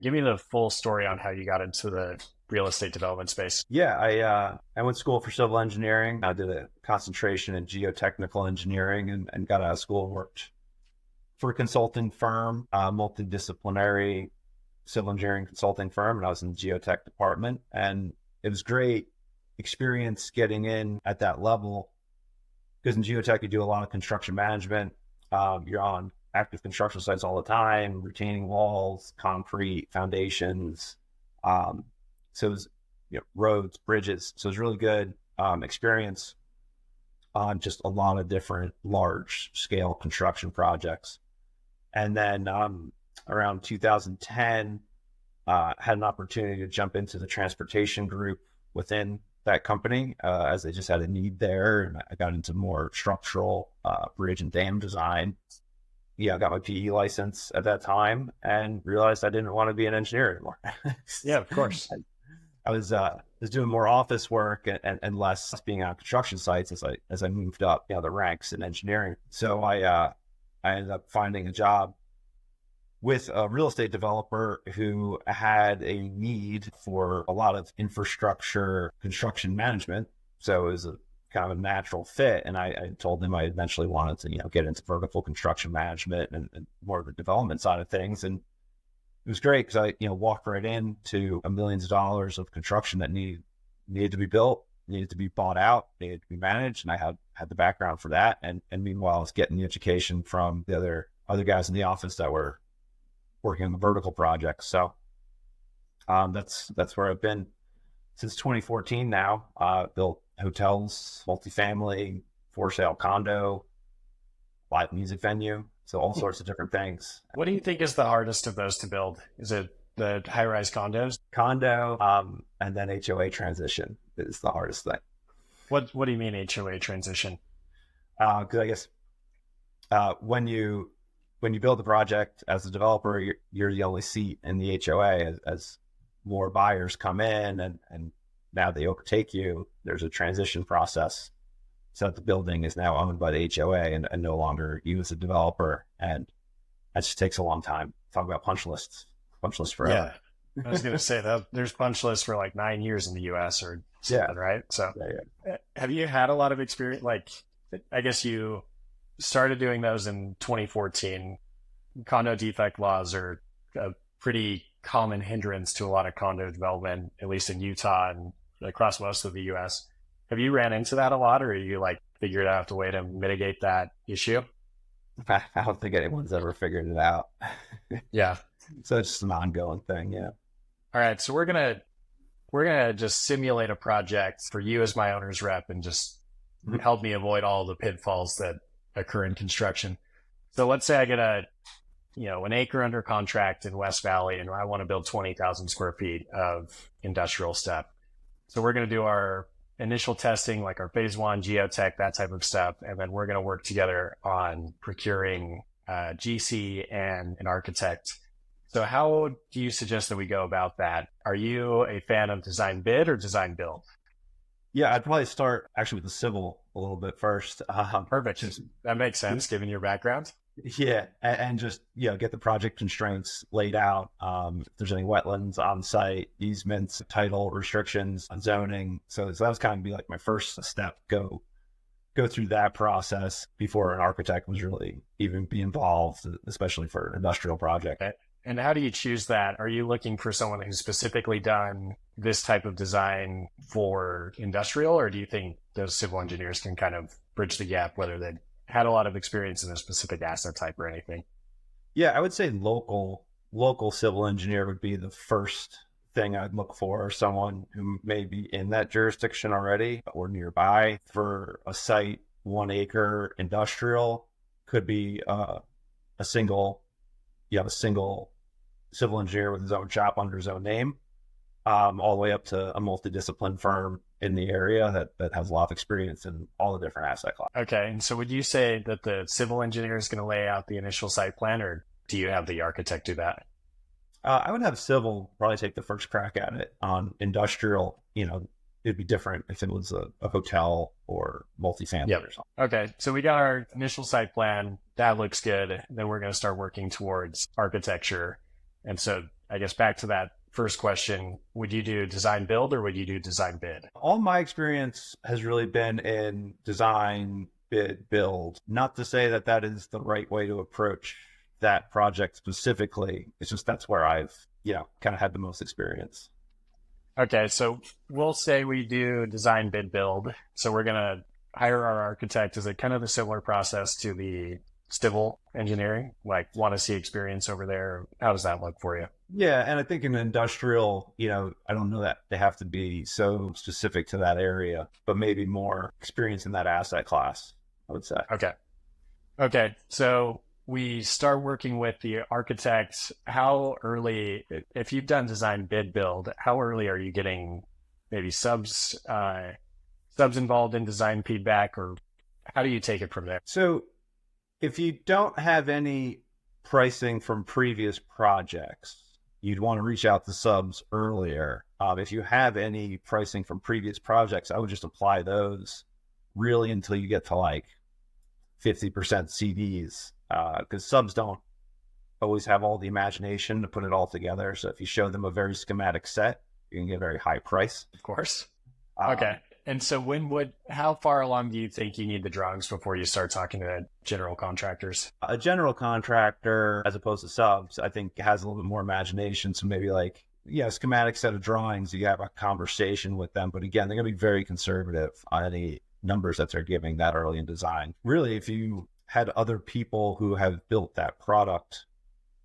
Give me the full story on how you got into the real estate development space. Yeah, I went to school for civil engineering. I did a concentration in geotechnical engineering and got out of school and worked for a consulting firm, multidisciplinary civil engineering consulting firm, and I was in the geotech department. And it was great experience getting in at that level because in geotech you do a lot of construction management. You're on active construction sites all the time, retaining walls, concrete, foundations. So it was roads, bridges. So it was really good experience on just a lot of different large scale construction projects. And then around 2010, had an opportunity to jump into the transportation group within that company as they just had a need there. And I got into more structural bridge and dam design. Yeah, I got my PE license at that time and realized I didn't want to be an engineer anymore. Yeah, of course. I was doing more office work and less being on construction sites as I moved up the ranks in engineering. So I ended up finding a job with a real estate developer who had a need for a lot of infrastructure construction management. So it was a kind of a natural fit. And I told him I eventually wanted to get into vertical construction management and more of the development side of things. And it was great because I walked right into millions of dollars of construction that needed to be built, needed to be bought out, needed to be managed, and I had the background for that. And meanwhile, I was getting the education from the other guys in the office that were working on the vertical projects. So that's where I've been since 2014 now. Built hotels, multifamily, for sale condo, live music venue. So all sorts of different things. What do you think is the hardest of those to build? Is it the high-rise condos? Condo, and then HOA transition is the hardest thing. What do you mean HOA transition? Because I guess when you build the project as a developer, you're the only seat in the HOA as more buyers come in and now they overtake you. There's a transition process so that the building is now owned by the HOA and no longer you as a developer. And that just takes a long time. Talk about punch lists forever. Yeah. I was going to say that there's punch lists for like 9 years in the US or something, right? So have you had a lot of experience? Like, I guess you started doing those in 2014. Condo defect laws are a pretty common hindrance to a lot of condo development, at least in Utah and across most of the US. Have you ran into that a lot, or are you figured out a way to mitigate that issue? I don't think anyone's ever figured it out. Yeah. So it's just an ongoing thing. Yeah. All right. So we're gonna just simulate a project for you as my owner's rep and just help me avoid all the pitfalls that occur in construction. So let's say I get an acre under contract in West Valley and I want to build 20,000 square feet of industrial stuff. So we're going to do our initial testing, like our phase one geotech, that type of stuff. And then we're going to work together on procuring GC and an architect. So how do you suggest that we go about that? Are you a fan of design bid or design build? Yeah, I'd probably start actually with the civil a little bit first. Perfect. That makes sense given your background. Yeah, and just get the project constraints laid out. If there's any wetlands on site, easements, title restrictions, zoning. So that was kind of be like my first step. Go through that process before an architect was really even be involved, especially for an industrial project. Okay. And how do you choose that? Are you looking for someone who's specifically done this type of design for industrial, or do you think those civil engineers can kind of bridge the gap, whether they had a lot of experience in a specific asset type or anything? Yeah, I would say local civil engineer would be the first thing I'd look for, someone who may be in that jurisdiction already or nearby. For a site, 1 acre industrial could be a single civil engineer with his own shop under his own name, all the way up to a multidiscipline firm in the area that has a lot of experience in all the different asset classes. Okay. And so would you say that the civil engineer is going to lay out the initial site plan, or do you have the architect do that? I would have civil probably take the first crack at it. On industrial, it'd be different if it was a hotel or multifamily or something. Okay. So we got our initial site plan. That looks good. Then we're going to start working towards architecture. And so I guess back to that first question, would you do design build or would you do design bid? All my experience has really been in design, bid, build. Not to say that that is the right way to approach that project specifically. It's just that's where I've, kind of had the most experience. Okay, so we'll say we do design bid build. So we're gonna hire our architect. Is it kind of a similar process to the civil engineering? Like want to see experience over there? How does that look for you? Yeah, and I think in industrial, I don't know that they have to be so specific to that area, but maybe more experience in that asset class, I would say. Okay. Okay. So we start working with the architects. How early, if you've done design bid build, how early are you getting maybe subs involved in design feedback, or how do you take it from there? So if you don't have any pricing from previous projects, you'd want to reach out to subs earlier. If you have any pricing from previous projects, I would just apply those really until you get to like 50% CDs, because subs don't always have all the imagination to put it all together. So if you show them a very schematic set, you can get a very high price. Of course. Okay. And so how far along do you think you need the drawings before you start talking to general contractors? A general contractor, as opposed to subs, I think has a little bit more imagination. So maybe like, schematic set of drawings, you have a conversation with them. But again, they're going to be very conservative on any numbers that they're giving that early in design. Really, if you had other people who have built that product,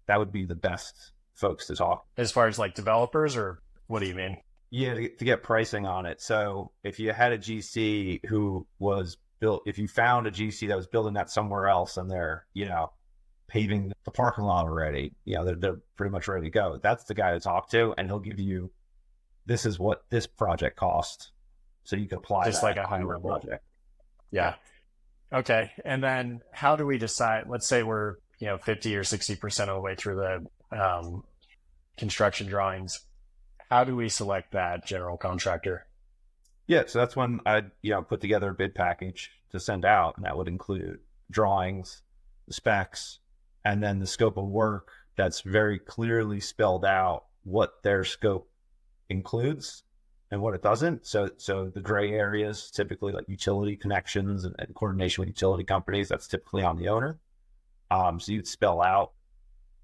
that would be the best folks to talk. As far as like developers, or what do you mean? Yeah, to get pricing on it. So if you had a GC who was built, if you found a GC that was building that somewhere else and they're, paving the parking lot already, they're pretty much ready to go. That's the guy to talk to, and he'll give you, this is what this project cost. So you can apply just that like a high on your level project. Yeah. Okay. And then how do we decide? Let's say we're 50 or 60% of the way through the construction drawings. How do we select that general contractor? Yeah, so that's when I'd put together a bid package to send out, and that would include drawings, the specs, and then the scope of work that's very clearly spelled out what their scope includes and what it doesn't. So the gray areas, typically like utility connections and coordination with utility companies, that's typically on the owner. So you'd spell out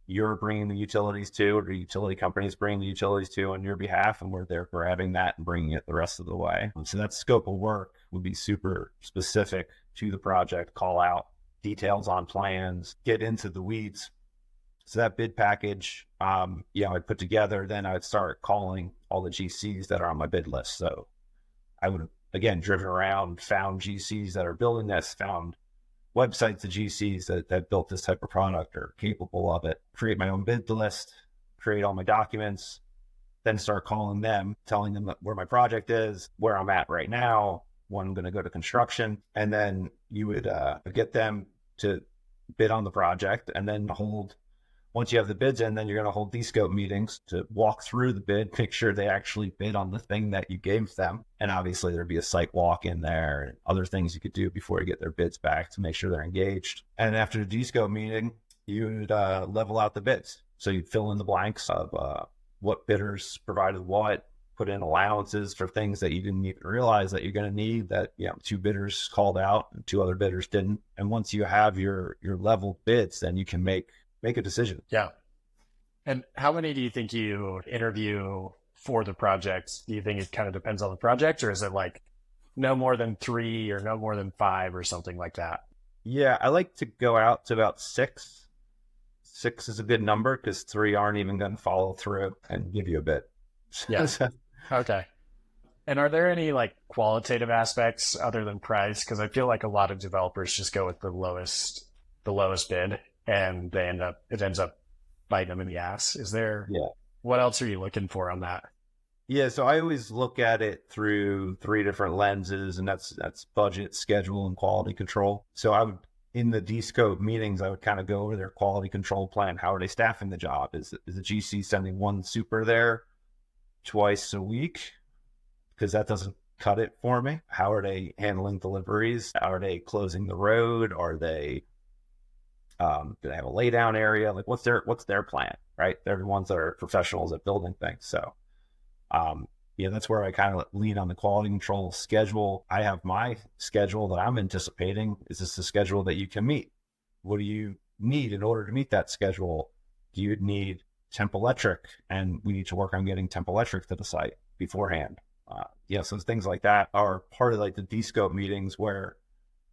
you're bringing the utilities to, or the utility companies bringing the utilities to on your behalf, and we're there grabbing that and bringing it the rest of the way. So that scope of work would be super specific to the project, call out details on plans, get into the weeds. So that bid package, I'd put together, then I'd start calling all the GCs that are on my bid list. So I would have, again, driven around, found GCs that are building this, found websites of GCs that built this type of product or capable of it, create my own bid list, create all my documents, then start calling them, telling them where my project is, where I'm at right now, when I'm going to go to construction. And then you would get them to bid on the project, and then once you have the bids in, then you're going to hold de-scope meetings to walk through the bid, make sure they actually bid on the thing that you gave them. And obviously there'd be a site walk in there and other things you could do before you get their bids back to make sure they're engaged. And after the de-scope meeting, you would level out the bids. So you'd fill in the blanks of what bidders provided what, put in allowances for things that you didn't even realize that you're going to need, that 2 bidders called out and 2 other bidders didn't. And once you have your level bids, then you can make a decision. Yeah. And how many do you think you interview for the project? Do you think it kind of depends on the project, or is it like no more than 3 or no more than 5 or something like that? Yeah, I like to go out to about 6. 6 is a good number because 3 aren't even going to follow through and give you a bid. Yeah. Okay. And are there any like qualitative aspects other than price? Because I feel like a lot of developers just go with the lowest bid, and it ends up biting them in the ass. What else are you looking for on that? Yeah, so I always look at it through 3 different lenses, and that's budget, schedule, and quality control. So in the de-scope meetings, I would kind of go over their quality control plan. How are they staffing the job? Is the GC sending 1 super there twice a week? Because that doesn't cut it for me. How are they handling deliveries? Are they closing the road? Are they do they have a laydown area? Like what's their plan? right? They're the ones that are professionals at building things. So, that's where I kind of lean on the quality control schedule. I have my schedule that I'm anticipating. Is this the schedule that you can meet? What do you need in order to meet that schedule? Do you need temp electric? And we need to work on getting temp electric to the site beforehand. So things like that are part of like the descope meetings where,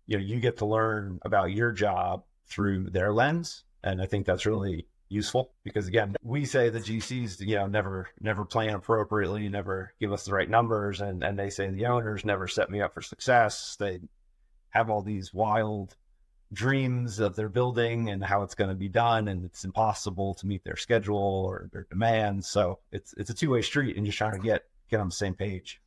you get to learn about your job through their lens. And I think that's really useful because again, we say the GCs, never plan appropriately, never give us the right numbers. And they say the owners never set me up for success. They have all these wild dreams of their building and how it's going to be done. And it's impossible to meet their schedule or their demands. So it's a two-way street and just trying to get on the same page.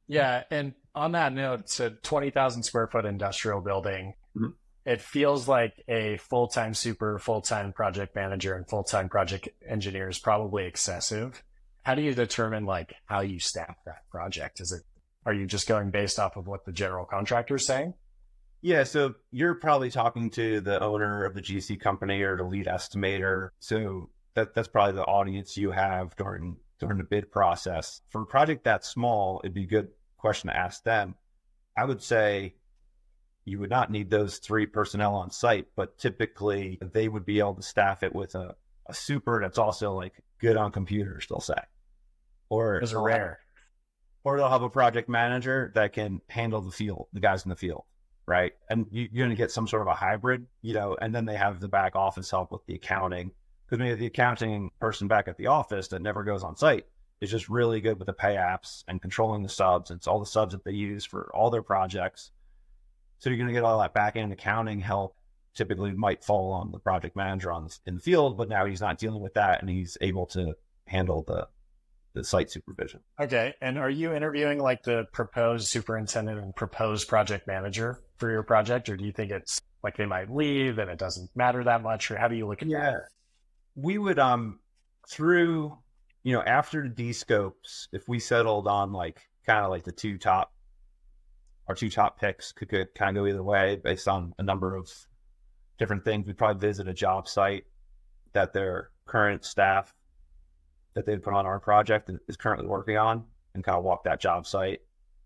Yeah. And on that note, it's a 20,000 square foot industrial building. Mm-hmm. It feels like a full-time super, full-time project manager, and full-time project engineer is probably excessive. How do you determine like how you staff that project? Are you just going based off of what the general contractor is saying? Yeah, so you're probably talking to the owner of the GC company or the lead estimator. So that's probably the audience you have during the bid process. For a project that small, it'd be a good question to ask them. I would say you would not need those 3 personnel on site, but typically they would be able to staff it with a super that's also like good on computers, they'll say. Or Those are rare. Or they'll have a project manager that can handle the guys in the field, right? And you're going to get some sort of a hybrid, and then they have the back office help with the accounting. Because maybe the accounting person back at the office that never goes on site is just really good with the pay apps and controlling the subs. It's all the subs that they use for all their projects. So you're going to get all that back end accounting help. Typically might fall on the project manager in the field, but now he's not dealing with that and he's able to handle the site supervision. Okay. And are you interviewing like the proposed superintendent and proposed project manager for your project? Or do you think it's like they might leave and it doesn't matter that much? Or how do you look at that? We would, through, after the D-scopes, if we settled on like kind of like our 2 top picks could kind of go either way based on a number of different things. We'd probably visit a job site that their current staff that they'd put on our project is currently working on and kind of walk that job site.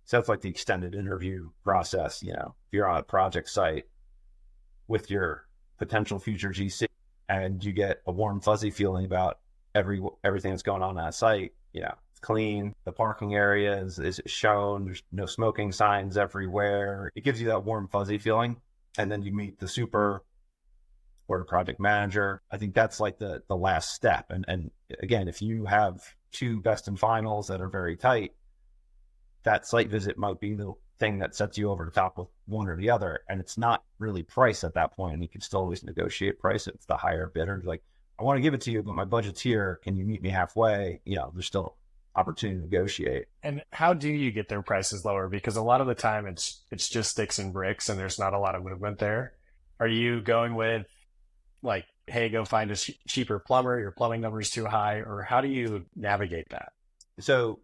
So that's like the extended interview process. If you're on a project site with your potential future GC and you get a warm, fuzzy feeling about everything that's going on that site, it's clean. The parking area is shown. There's no smoking signs everywhere. It gives you that warm, fuzzy feeling. And then you meet the super or the project manager. I think that's like the last step. And again, if you have 2 best and finals that are very tight, that site visit might be the thing that sets you over the top with one or the other. And it's not really price at that point. And you can still always negotiate price. It's the higher bidder. Like, I want to give it to you, but my budget's here. Can you meet me halfway? There's still opportunity to negotiate. And how do you get their prices lower? Because a lot of the time it's just sticks and bricks and there's not a lot of movement there. Are you going with like, hey, go find a cheaper plumber, your plumbing number is too high, or how do you navigate that? So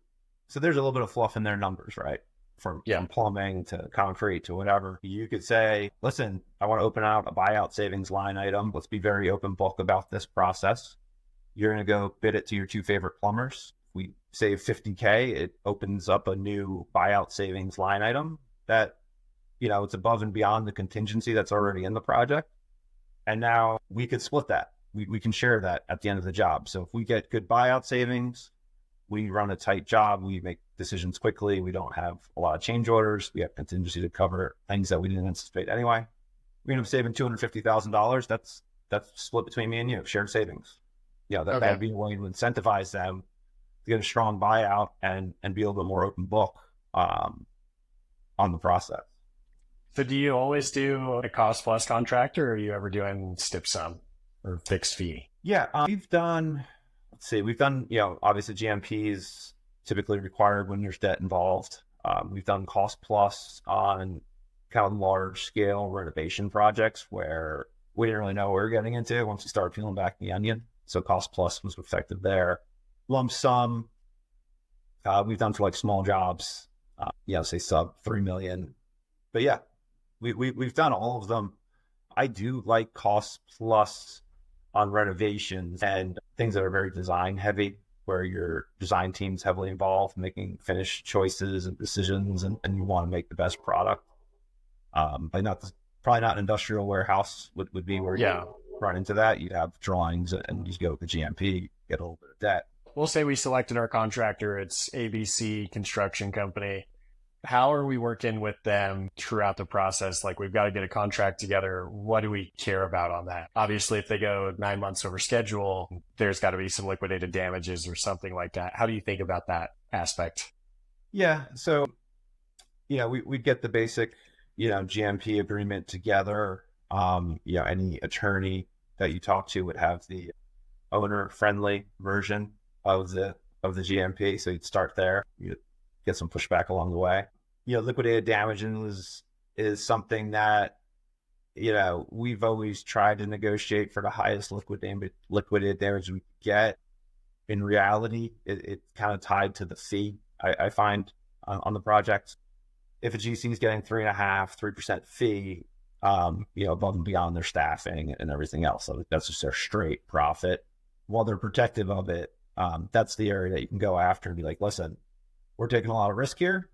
there's a little bit of fluff in their numbers, right? From plumbing to concrete to whatever. You could say, listen, I want to open out a buyout savings line item. Let's be very open book about this process. You're going to go bid it to your 2 favorite plumbers. We save $50K. It opens up a new buyout savings line item that, it's above and beyond the contingency that's already in the project. And now we could split that. We can share that at the end of the job. So if we get good buyout savings, we run a tight job. We make decisions quickly. We don't have a lot of change orders. We have contingency to cover things that we didn't anticipate anyway. We end up saving $250,000. That's split between me and you, shared savings. That'd be a way to incentivize them to get a strong buyout and be a little bit more open book on the process. So do you always do a cost plus contractor, or are you ever doing stip sum or fixed fee? Yeah, we've done, obviously GMP is typically required when there's debt involved. We've done cost plus on kind of large scale renovation projects where we didn't really know what we were getting into once we started peeling back the onion. So cost plus was effective there. Lump sum, we've done for like small jobs, say sub 3 million. But yeah, we've done all of them. I do like cost plus on renovations and things that are very design heavy, where your design team's heavily involved, making finish choices and decisions, and you want to make the best product. Probably not an industrial warehouse would be where Yeah. you run into that. You'd have drawings and you go with the GMP, get a little bit of debt. We'll say we selected our contractor. It's ABC Construction Company. How are we working with them throughout the process? Like, we've got to get a contract together. What do we care about on that? Obviously, if they go 9 months over schedule, there's got to be some liquidated damages or something like that. How do you think about that aspect? Yeah. So, we'd get the basic, GMP agreement together. Any attorney that you talk to would have the owner friendly version of the GMP. So you'd start there. You'd get some pushback along the way. Liquidated damages is something that, we've always tried to negotiate for the highest liquidated damage we get. In reality, it's kind of tied to the fee, I find, on the project. If a GC is getting 3% fee, above and beyond their staffing and everything else, so that's just their straight profit. While they're protective of it, that's the area that you can go after and be like, listen, we're taking a lot of risk here,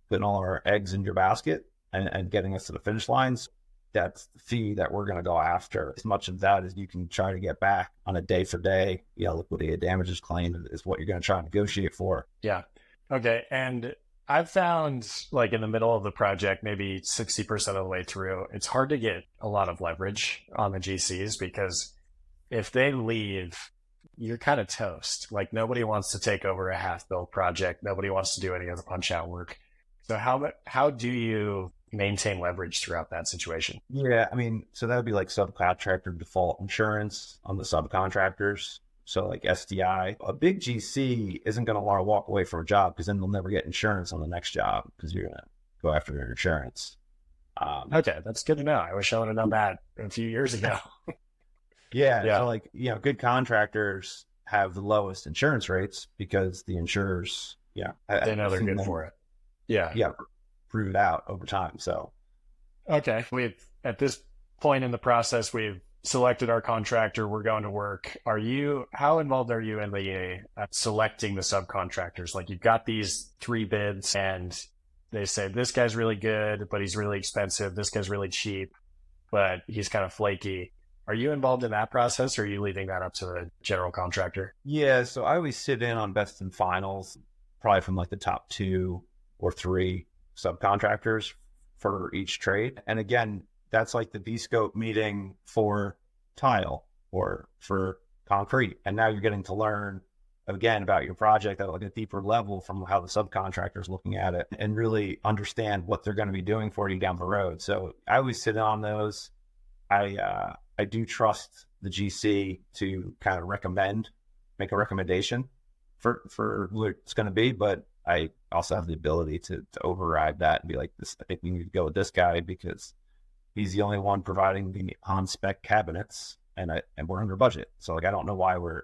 putting all our eggs in your basket and getting us to the finish lines. That's the fee that we're going to go after. As much of that as you can try to get back on a day for day, liquidated damages claim is what you're going to try and negotiate for. Yeah. Okay. And I've found, like, in the middle of the project, maybe 60% of the way through, it's hard to get a lot of leverage on the GCs, because if they leave, you're kind of toast. Like, nobody wants to take over a half-built project. Nobody wants to do any of the punch-out work. So how do you maintain leverage throughout that situation? Yeah, so that would be like subcontractor default insurance on the subcontractors. So like SDI, a big GC isn't going to want to walk away from a job, because then they'll never get insurance on the next job, because you're going to go after their insurance. Okay, that's good to know. I wish I would have done that a few years ago. Yeah. Yeah. So good contractors have the lowest insurance rates because the insurers, They know they're good for it. Yeah. Yeah, prove it out over time. So, okay, at this point in the process, we've selected our contractor. We're going to work. How involved are you in the selecting the subcontractors? Like, you've got these 3 bids, and they say, this guy's really good, but he's really expensive. This guy's really cheap, but he's kind of flaky. Are you involved in that process, or are you leaving that up to the general contractor? Yeah, so I always sit in on best and finals, probably from like the top 2 or 3 subcontractors for each trade. And again, that's like the B-scope meeting for tile or for concrete. And now you're getting to learn again about your project at like a deeper level from how the subcontractor is looking at it, and really understand what they're going to be doing for you down the road. So I always sit in on those. I do trust the GC to kind of make a recommendation for who it's going to be, but I also have the ability to override that and be like, I think we need to go with this guy because he's the only one providing the on-spec cabinets, and we're under budget. So like, I don't know why we're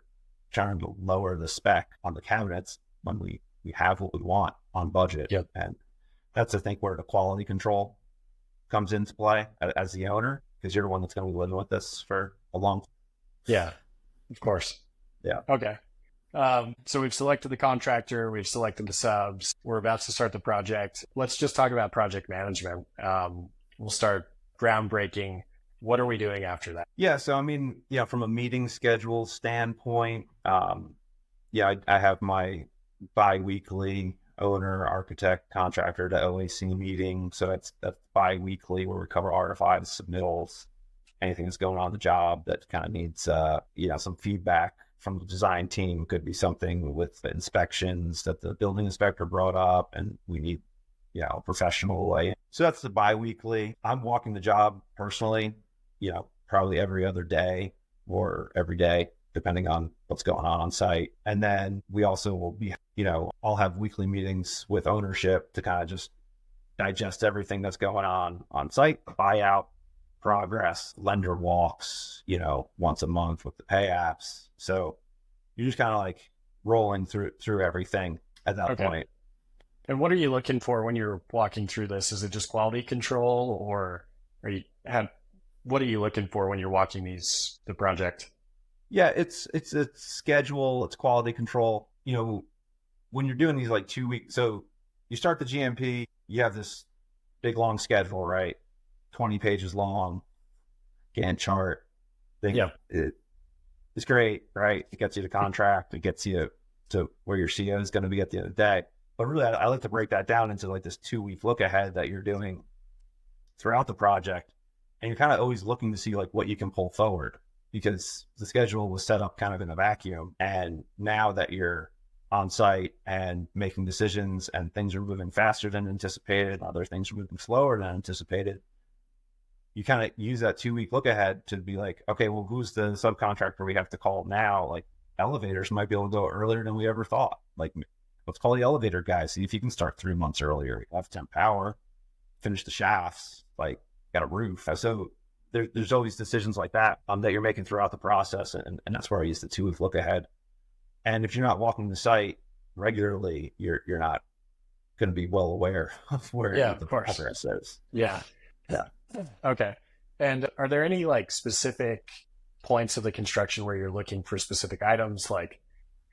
trying to lower the spec on the cabinets when we have what we want on budget. Yep. And that's, I think, where the quality control comes into play as the owner, because you're the one that's going to be living with this for a long time. Yeah, of course. Yeah. Okay. So we've selected the contractor, we've selected the subs, we're about to start the project. Let's just talk about project management. We'll start groundbreaking. What are we doing after that? Yeah. So, from a meeting schedule standpoint, I have my bi-weekly owner, architect, contractor to OAC meeting. So that's bi-weekly, where we cover RFIs, submittals, anything that's going on in the job that kind of needs, some feedback from the design team. Could be something with the inspections that the building inspector brought up, and we need, a professional way. So that's the bi-weekly. I'm walking the job personally, probably every other day or every day, depending on what's going on site. And then we also will be, I'll have weekly meetings with ownership to kind of just digest everything that's going on site, buyout progress, lender walks, once a month with the pay apps. So you're just kind of like rolling through everything at that point. And what are you looking for when you're walking through this? Is it just quality control, or what are you looking for when you're watching the project? Yeah, it's a schedule, it's quality control. When you're doing these like 2 weeks, so you start the GMP, you have this big long schedule, right? 20 pages long, Gantt chart. Yeah. It's great, right? It gets you to contract, it gets you to where your CO is going to be at the end of the day. But really, I like to break that down into like this 2 week look ahead that you're doing throughout the project. And you're kind of always looking to see like what you can pull forward, because the schedule was set up kind of in a vacuum. And now that you're on site and making decisions and things are moving faster than anticipated, other things are moving slower than anticipated, you kind of use that 2 week look ahead to be like, okay, well, who's the subcontractor we have to call now? Like elevators might be able to go earlier than we ever thought. Like, let's call the elevator guy, see if you can start 3 months earlier. You have temp power, finish the shafts, like got a roof. So there's always decisions like that that you're making throughout the process. And that's where I use the 2 week look ahead. And if you're not walking the site regularly, you're not going to be well aware of where the progress is. Yeah. Okay. And are there any like specific points of the construction where you're looking for specific items? Like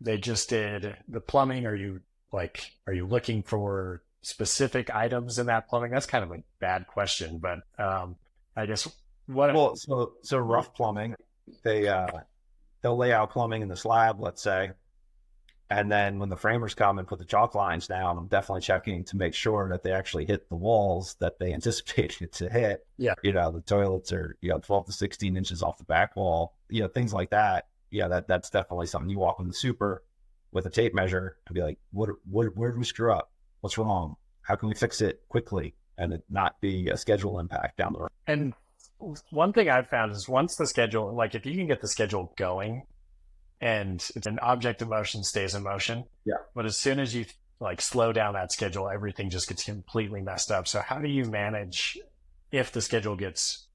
they just did the plumbing. Are you looking for specific items in that plumbing? That's kind of a bad question, but I guess so rough plumbing, they'll lay out plumbing in the slab, let's say. And then when the framers come and put the chalk lines down, I'm definitely checking to make sure that they actually hit the walls that they anticipated to hit. Yeah. The toilets are, 12 to 16 inches off the back wall, things like that. Yeah, that's definitely something you walk in the super with a tape measure and be like, where did we screw up? What's wrong? How can we fix it quickly and it not be a schedule impact down the road? And one thing I've found is once the schedule, like if you can get the schedule going, and it's an object in motion stays in motion. Yeah. But as soon as you like slow down that schedule, everything just gets completely messed up. So how do you manage if the schedule gets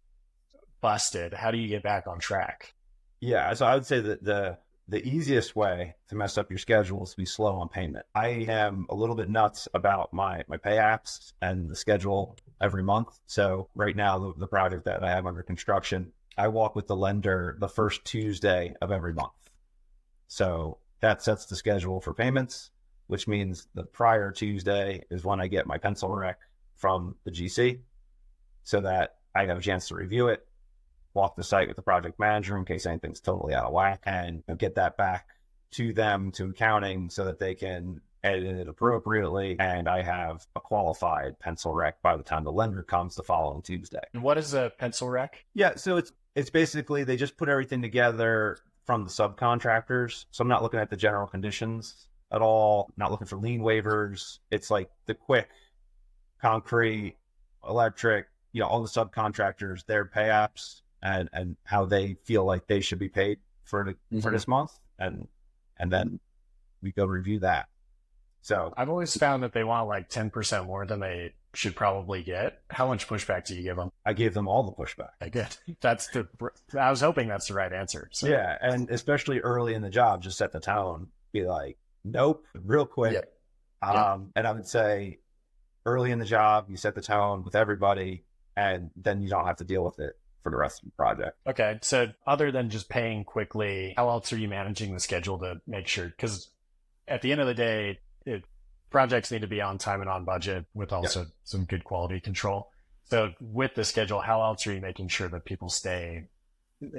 busted? How do you get back on track? Yeah. So I would say that the easiest way to mess up your schedule is to be slow on payment. I am a little bit nuts about my pay apps and the schedule every month. So right now, the project that I have under construction, I walk with the lender the first Tuesday of every month. So that sets the schedule for payments, which means the prior Tuesday is when I get my pencil rec from the GC so that I have a chance to review it, walk the site with the project manager in case anything's totally out of whack, and get that back to them, to accounting, so that they can edit it appropriately. And I have a qualified pencil rec by the time the lender comes the following Tuesday. And what is a pencil rec? Yeah, so it's basically they just put everything together from the subcontractors. So I'm not looking at the general conditions at all, not looking for lien waivers. It's like the quick concrete, electric, all the subcontractors, their pay apps and how they feel like they should be paid for this month. And then we go review that. So I've always found that they want like 10% more than they should probably get. How much pushback do you give them? I gave them all the pushback. I get. I was hoping that's the right answer. So. Yeah. And especially early in the job, just set the tone, be like, nope, real quick. Yep. And I would say early in the job, you set the tone with everybody and then you don't have to deal with it for the rest of the project. Okay. So other than just paying quickly, how else are you managing the schedule to make sure? Because at the end of the day, projects need to be on time and on budget with also some good quality control. So with the schedule, how else are you making sure that people stay?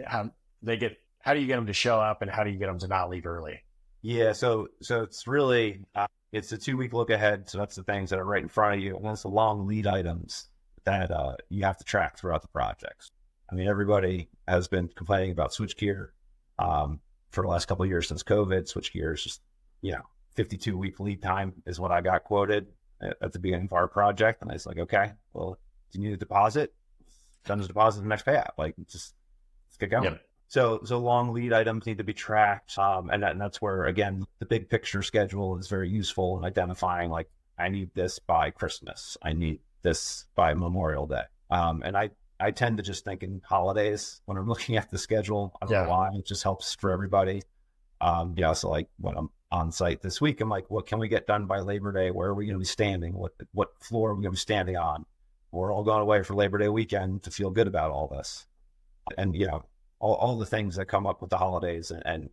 How do you get them to show up and how do you get them to not leave early? Yeah. So it's really, it's a 2 week look ahead. So that's the things that are right in front of you. And that's the long lead items that you have to track throughout the projects. I mean, everybody has been complaining about switchgear for the last couple of years since COVID. Switchgear is just, 52-week lead time is what I got quoted at the beginning of our project. And I was like, okay, well, do you need a deposit? Send us a deposit the next pay app. Like, let's get going. Yep. So long lead items need to be tracked. And that's where, again, the big picture schedule is very useful in identifying, like, I need this by Christmas. I need this by Memorial Day. And I tend to just think in holidays when I'm looking at the schedule. I don't know why. It just helps for everybody. So like when I'm on site this week, I'm like, what can we get done by Labor Day? Where are we going to be standing? What floor are we going to be standing on? We're all going away for Labor Day weekend to feel good about all this. and all the things that come up with the holidays, and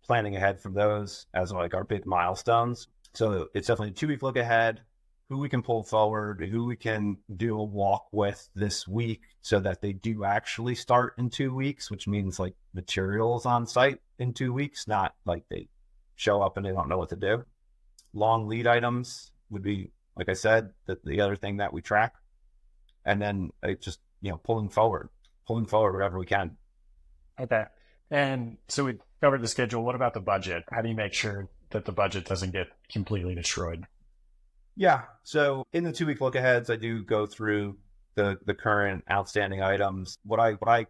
planning ahead from those as like our big milestones. So it's definitely a 2-week look ahead, who we can pull forward, who we can do a walk with this week so that they do actually start in 2 weeks, which means like materials on site in 2 weeks, not like they show up and they don't know what to do. Long lead items would be, like I said, the other thing that we track. And then just, pulling forward whatever we can. Okay. And so we covered the schedule. What about the budget? How do you make sure that the budget doesn't get completely destroyed? Yeah. So in the 2-week look aheads, I do go through the current outstanding items. What I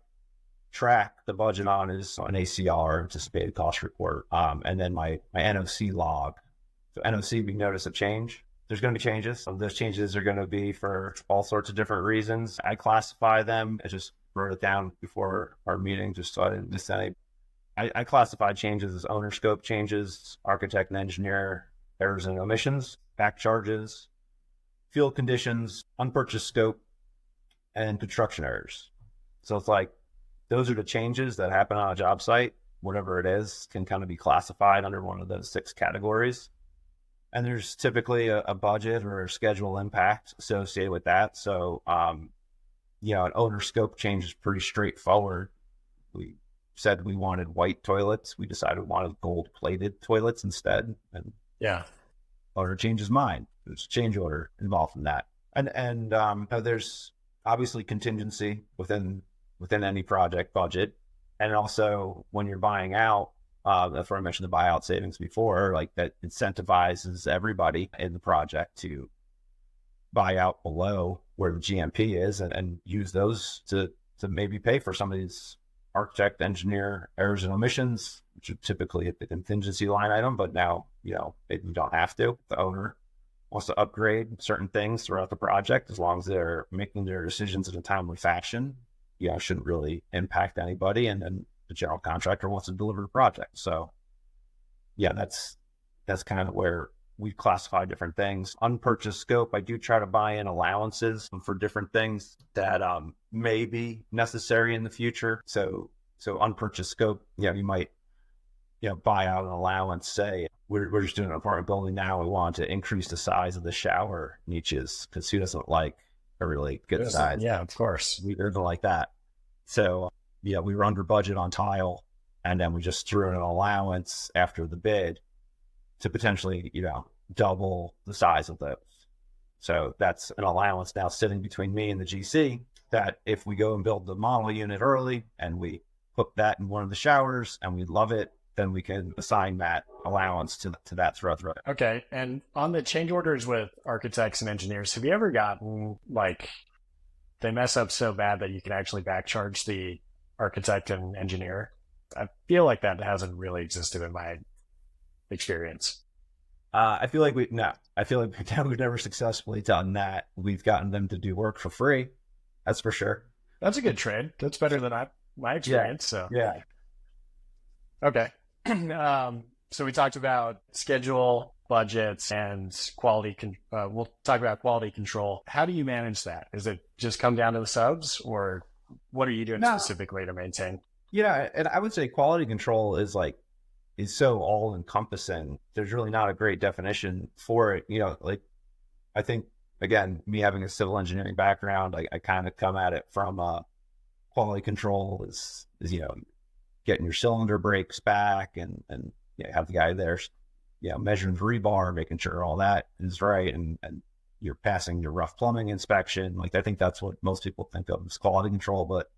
track the budget on is an ACR, anticipated cost report, and then my NOC log. So NOC, we notice a change. There's going to be changes. Those changes are going to be for all sorts of different reasons. I classify them. I just wrote it down before our meeting just so I didn't miss any. I classify changes as owner scope changes, architect and engineer errors and omissions, back charges, field conditions, unpurchased scope, and construction errors. So it's like those are the changes that happen on a job site. Whatever it is can kind of be classified under one of those 6 categories. And there's typically a budget or a schedule impact associated with that. So, an owner scope change is pretty straightforward. We said we wanted white toilets. We decided we wanted gold-plated toilets instead. And Yeah. owner changes mind. There's a change order involved in that. And there's obviously contingency within any project budget. And also when you're buying out, that's where I mentioned the buyout savings before, like that incentivizes everybody in the project to buy out below where the GMP is and use those to maybe pay for some of these architect, engineer errors and omissions, which are typically at the contingency line item, but now, maybe you don't have to. The owner wants to upgrade certain things throughout the project, as long as they're making their decisions in a timely fashion, shouldn't really impact anybody. And then the general contractor wants to deliver the project. So that's kind of where we classify different things. Unpurchased scope, I do try to buy in allowances for different things that may be necessary in the future. So unpurchased scope, you might buy out an allowance. Say we're just doing an apartment building now. We want to increase the size of the shower niches because who doesn't like a really good size? Yeah, of course. We didn't like that. So we were under budget on tile, and then we just threw in an allowance after the bid to potentially, double the size of those. So that's an allowance now sitting between me and the GC that if we go and build the model unit early and we put that in one of the showers and we love it, then we can assign that allowance to that throughout the road. Okay. And on the change orders with architects and engineers, have you ever gotten like they mess up so bad that you can actually back charge the architect and engineer? I feel like that hasn't really existed in my experience. I feel like we've never successfully done that. We've gotten them to do work for free. That's for sure. That's a good trade. That's better than my experience. So yeah. Okay. So we talked about schedule, budgets, and quality. We'll talk about quality control. How do you manage that? Is it just come down to the subs, or what are you doing specifically to maintain? Yeah, and I would say quality control is so all encompassing. There's really not a great definition for it. I think, again, me having a civil engineering background, I kind of come at it from quality control is getting your cylinder brakes back and have the guy there, measuring the rebar, making sure all that is right. And you're passing your rough plumbing inspection. Like, I think that's what most people think of as quality control. But,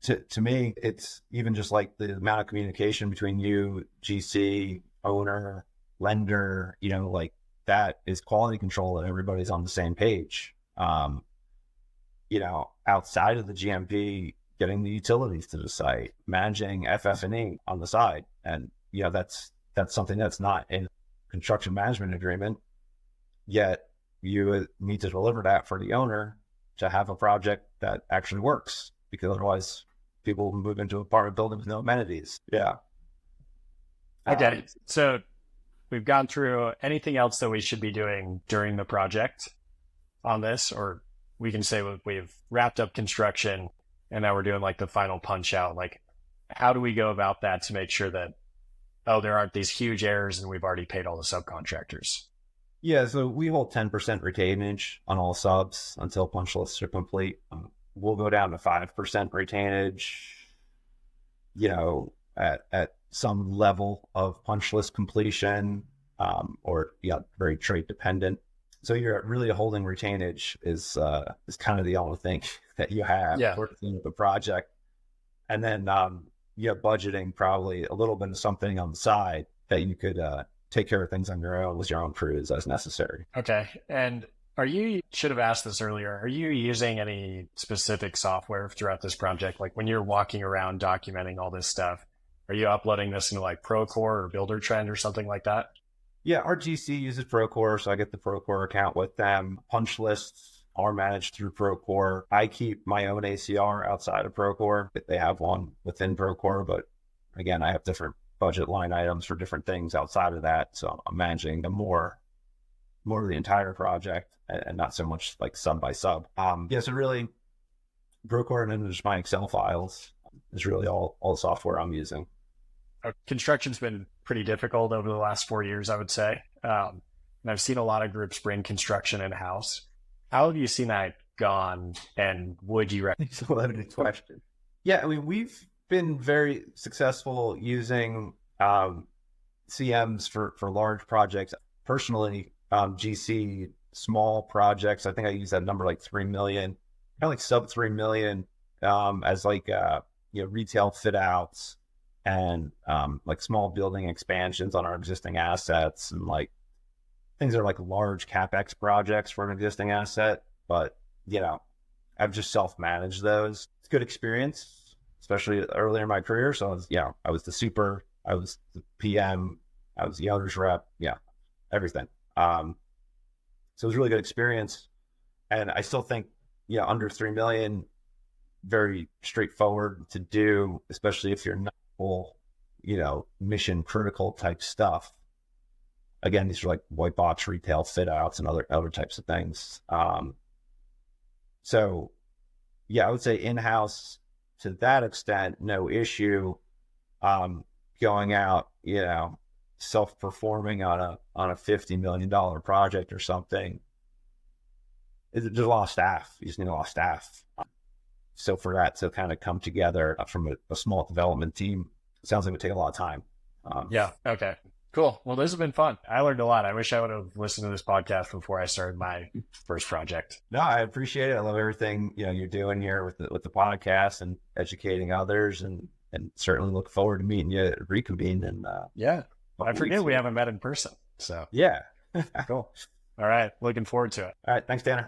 to me, it's even just like the amount of communication between you, GC, owner, lender, like that is quality control, that everybody's on the same page. Outside of the GMP, getting the utilities to the site, managing FF&E on the side. And, that's something that's not in construction management agreement, yet you need to deliver that for the owner to have a project that actually works, because otherwise people move into an apartment building with no amenities. Yeah. Okay. So we've gone through anything else that we should be doing during the project on this, or we can say we've wrapped up construction. and now we're doing like the final punch out. Like, how do we go about that to make sure that, oh, there aren't these huge errors and we've already paid all the subcontractors? Yeah, so we hold 10% retainage on all subs until punch lists are complete. We'll go down to 5% retainage, at some level of punch list completion, or very trade dependent. So you're really holding retainage is kind of the only thing that you have Yeah. for the project. And then budgeting probably a little bit of something on the side that you could take care of things on your own with your own crews as necessary. Okay. And should have asked this earlier, are you using any specific software throughout this project? Like when you're walking around documenting all this stuff, are you uploading this into like Procore or Builder Trend or something like that? Yeah, our GC uses Procore, so I get the Procore account with them. Punch lists are managed through Procore. I keep my own ACR outside of Procore. They have one within Procore, but again, I have different budget line items for different things outside of that. So I'm managing the more of the entire project and not so much like sub by sub. So really Procore and then just my Excel files is really all the software I'm using. Construction's been pretty difficult over the last 4 years, I would say. And I've seen a lot of groups bring construction in-house. How have you seen that gone, and would you recommend? It's a loaded question. Yeah, I mean, we've been very successful using CMs for large projects. Personally, GC small projects, I think I use that number like 3 million, kind of like sub 3 million, as like retail fit outs and like small building expansions on our existing assets, and like things that are like large CapEx projects for an existing asset. But I've just self-managed those. It's a good experience, especially earlier in my career. So I was the super, I was the PM, I was the owner's rep, everything. So it was a really good experience, and I still think under 3 million, very straightforward to do, especially if you're not full, mission critical type stuff. Again, these are like white box retail fit outs and other types of things. So I would say in-house to that extent, no issue. Going out, self-performing on a $50 million project or something, there's a lot of staff. You just need a lot of staff. So for that to kind of come together from a small development team, it sounds like it would take a lot of time. Yeah. Okay. Cool. Well, this has been fun. I learned a lot. I wish I would have listened to this podcast before I started my first project. No, I appreciate it. I love everything you're doing here with the podcast and educating others, and certainly look forward to meeting you at Reconvene. And yeah, I forget we haven't met in person. So yeah, cool. All right, looking forward to it. All right, thanks, Tanner.